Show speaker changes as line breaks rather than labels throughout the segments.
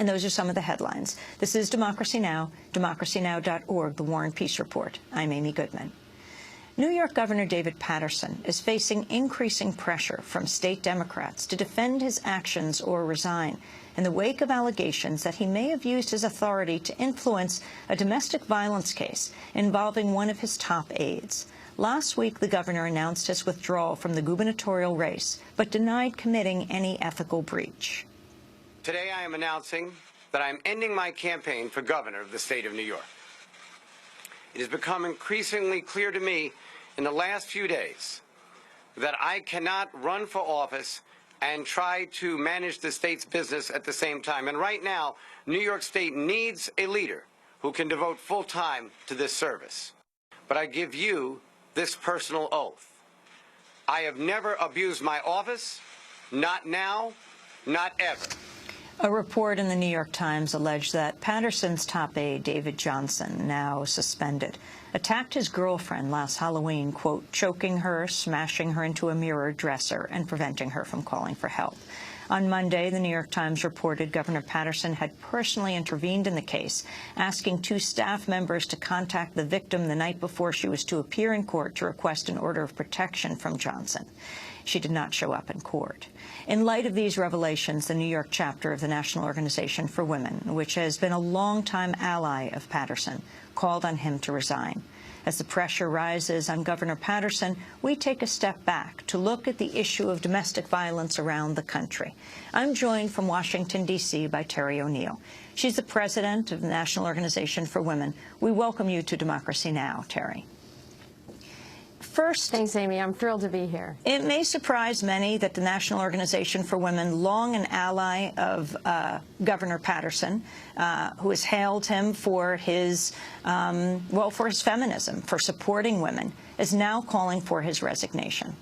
And those are some of the headlines. This is Democracy Now!, democracynow.org, The War and Peace Report. I'm Amy Goodman. New York Governor David Paterson is facing increasing pressure from state Democrats to defend his actions or resign in the wake of allegations that he may have used his authority to influence a domestic violence case involving one of his top aides. Last week, the governor announced his withdrawal from the gubernatorial race, but denied committing any ethical breach.
Today, I am announcing that I am ending my campaign for governor of the state of New York. It has become increasingly clear to me in the last few days that I cannot run for office and try to manage the state's business at the same time. And right now, New York State needs a leader who can devote full time to this service. But I give you this personal oath. I have never abused my office, not now, not ever.
A report in the New York Times alleged that Paterson's top aide, David Johnson, now suspended, attacked his girlfriend last Halloween, quote, choking her, smashing her into a mirror dresser, and preventing her from calling for help. On Monday, the New York Times reported Governor Paterson had personally intervened in the case, asking 2 staff members to contact the victim the night before she was to appear in court to request an order of protection from Johnson. She did not show up in court. In light of these revelations, the New York chapter of the National Organization for Women, which has been a longtime ally of Paterson, called on him to resign. As the pressure rises on Governor Paterson, we take a step back to look at the issue of domestic violence around the country. I'm joined from Washington, D.C. by Terry ONeill. She's the president of the National Organization for Women. We welcome you to Democracy Now!, Terry. First,
thanks, Amy. I'm thrilled to be here.
It may surprise many that the National Organization for Women, long an ally of Governor Paterson, who has hailed him for his, for his feminism, for supporting women, is now calling for his resignation.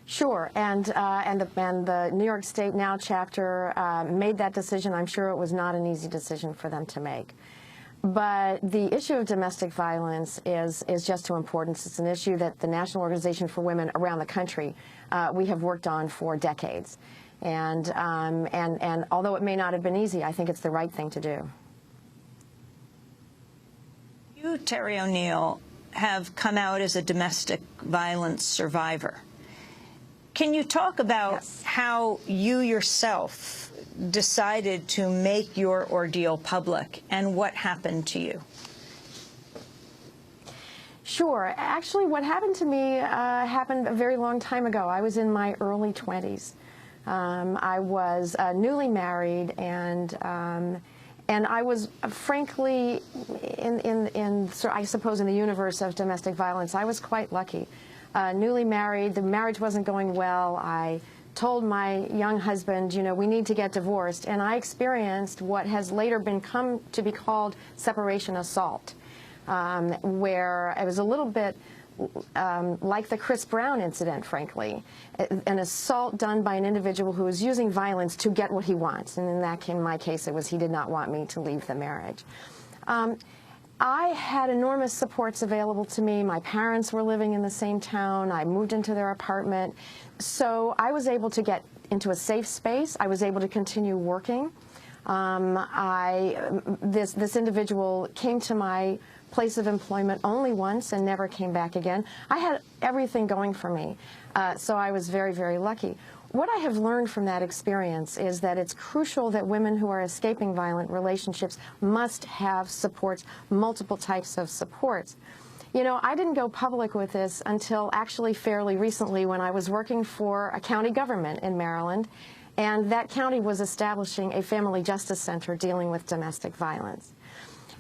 Sure, and the New York State Now chapter made that decision. I'm sure it was not an easy decision for them to make. But the issue of domestic violence is just too important. It's an issue that the National Organization for Women around the country we have worked on for decades. And although it may not have been easy, I think it's the right thing to do.
You, Terry ONeill, have come out as a domestic violence survivor. Can you talk about how you yourself decided to make your ordeal public and what happened to you?
Sure. Actually, what happened to me happened a very long time ago. I was in my early 20s. I was newly married, and I was, frankly, I suppose in the universe of domestic violence, I was quite lucky. Newly married, the marriage wasn't going well. I told my young husband, you know, we need to get divorced, and I experienced what has later come to be called separation assault, where it was a little bit like the Chris Brown incident, frankly, an assault done by an individual who was using violence to get what he wants, and in my case, it was he did not want me to leave the marriage. I had enormous supports available to me. My parents were living in the same town. I moved into their apartment. So I was able to get into a safe space. I was able to continue working. This individual came to my place of employment only once and never came back again. I had everything going for me. So I was very, very lucky. What I have learned from that experience is that it's crucial that women who are escaping violent relationships must have supports, multiple types of supports. You know, I didn't go public with this until actually fairly recently when I was working for a county government in Maryland, and that county was establishing a family justice center dealing with domestic violence.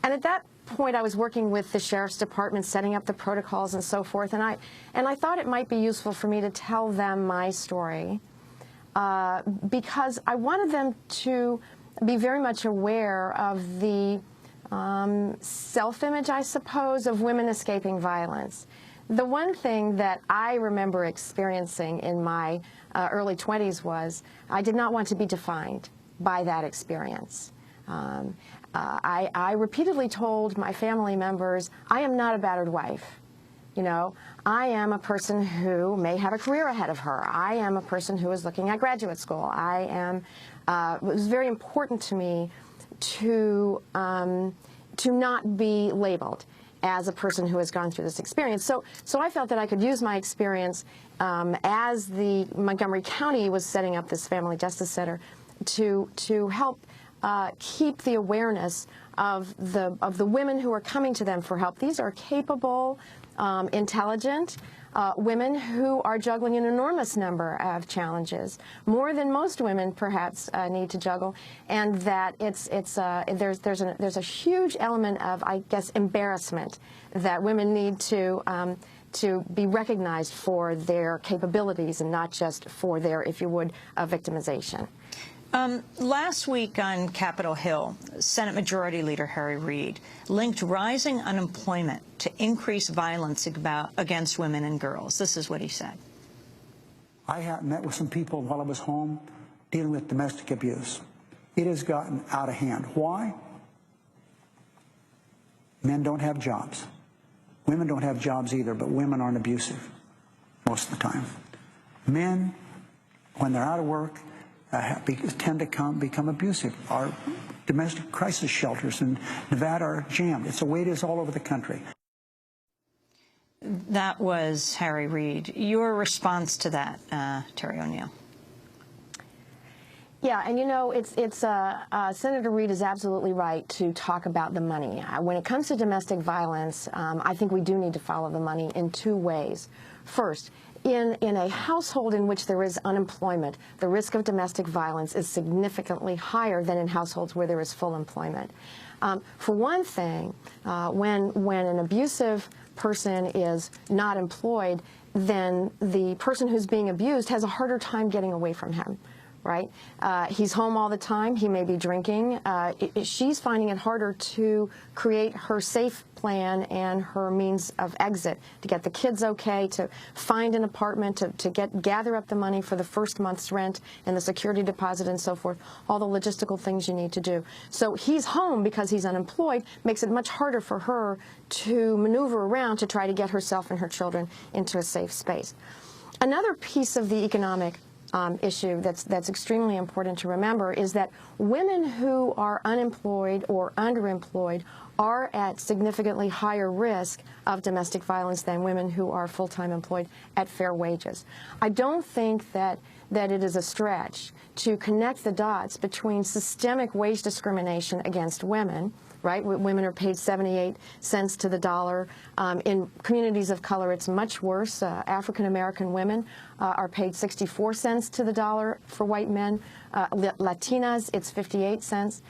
And at that point, I was working with the sheriff's department, setting up the protocols and so forth, and I thought it might be useful for me to tell them my story. Because I wanted them to be very much aware of the self-image, I suppose, of women escaping violence. The one thing that I remember experiencing in my early 20s was I did not want to be defined by that experience. I repeatedly told my family members, I am not a battered wife. You know, I am a person who may have a career ahead of her. I am a person who is looking at graduate school. It was very important to me to not be labeled as a person who has gone through this experience. So I felt that I could use my experience as the Montgomery County was setting up this Family Justice Center to help keep the awareness of the women who are coming to them for help. These are capable, intelligent women who are juggling an enormous number of challenges, more than most women perhaps need to juggle, and that there's a huge element of, I guess, embarrassment that women need to be recognized for their capabilities and not just for their, if you would, victimization.
Last week on Capitol Hill, Senate Majority Leader Harry Reid linked rising unemployment to increased violence against women and girls. This is what he said.
I met with some people while I was home dealing with domestic abuse. It has gotten out of hand. Why? Men don't have jobs. Women don't have jobs either, but women aren't abusive most of the time. Men, when they're out of work, tend to become abusive. Our domestic crisis shelters in Nevada are jammed. It's the way it is all over the country.
That was Harry Reid. Your response to that, Terry ONeill?
Yeah, and you know, Senator Reid is absolutely right to talk about the money. When it comes to domestic violence, I think we do need to follow the money in two ways. First, in a household in which there is unemployment, the risk of domestic violence is significantly higher than in households where there is full employment. For one thing, when an abusive person is not employed, then the person who's being abused has a harder time getting away from him. Right? He's home all the time. He may be drinking. She's finding it harder to create her safe plan and her means of exit, to get the kids okay, to find an apartment, to gather up the money for the first month's rent and the security deposit and so forth, all the logistical things you need to do. So he's home because he's unemployed, makes it much harder for her to maneuver around to try to get herself and her children into a safe space. Another piece of the economic issue that's extremely important to remember is that women who are unemployed or underemployed are at significantly higher risk of domestic violence than women who are full-time employed at fair wages. I don't think that it is a stretch to connect the dots between systemic wage discrimination against women. Right? Women are paid 78 cents to the dollar. In communities of color, it's much worse. African-American women are paid 64 cents to the dollar for white men. Latinas, it's 58 cents.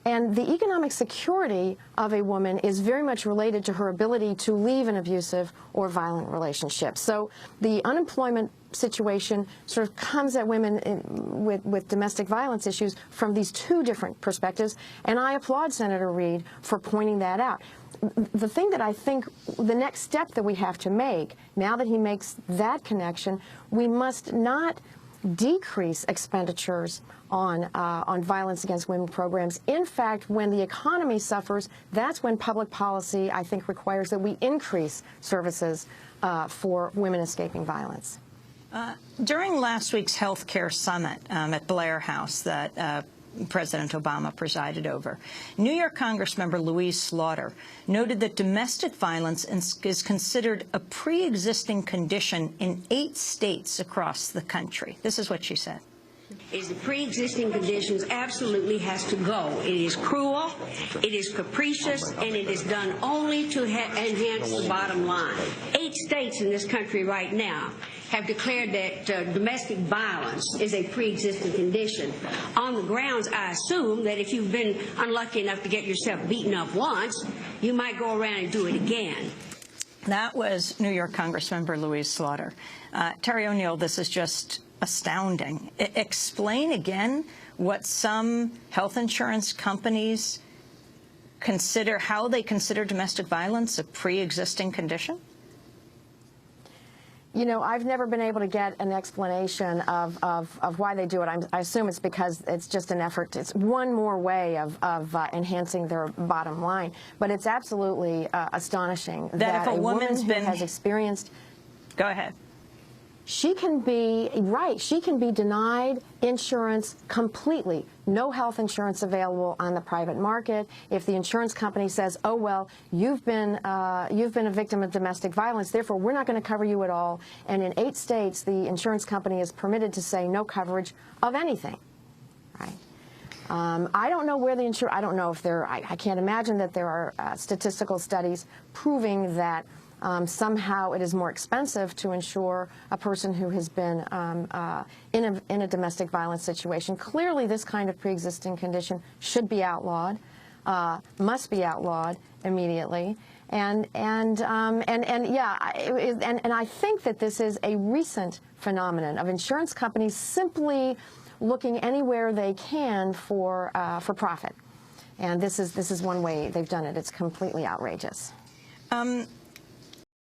And the economic security of a woman is very much related to her ability to leave an abusive or violent relationship. So the unemployment situation sort of comes at women with domestic violence issues from these two different perspectives, and I applaud Senator Reid for pointing that out. The thing that I think the next step that we have to make, now that he makes that connection, we must not decrease expenditures on violence against women programs. In fact, when the economy suffers, that's when public policy, I think, requires that we increase services for women escaping violence.
During last week's health care summit at Blair House that President Obama presided over, New York Congressmember Louise Slaughter noted that domestic violence is considered a pre-existing condition in 8 states across the country. This is what she said.
Is the pre-existing conditions absolutely has to go. It is cruel, it is capricious, and it is done only to enhance the bottom line. 8 states in this country right now have declared that domestic violence is a pre-existing condition on the grounds, I assume, that if you've been unlucky enough to get yourself beaten up once, you might go around and do it again.
That was New York Congressmember Louise Slaughter. Terry ONeill, this is just astounding. Explain again what some health insurance companies consider, how they consider domestic violence a pre-existing condition?
You know, I've never been able to get an explanation of why they do it. I assume it's because it's just an effort. It's one more way of enhancing their bottom line. But it's absolutely astonishing that
if a woman's
woman who has experienced...
Go ahead.
She can be, right, she can be denied insurance completely. No health insurance available on the private market. If the insurance company says, oh, well, you've been a victim of domestic violence, therefore we're not going to cover you at all. And in 8 states, the insurance company is permitted to say no coverage of anything, right? I don't know where the I don't know if there, I can't imagine that there are statistical studies proving that somehow it is more expensive to insure a person who has been in a domestic violence situation. Clearly, this kind of pre-existing condition should be outlawed, must be outlawed immediately. And I think that this is a recent phenomenon of insurance companies simply looking anywhere they can for profit. And this is one way they've done it. It's completely outrageous.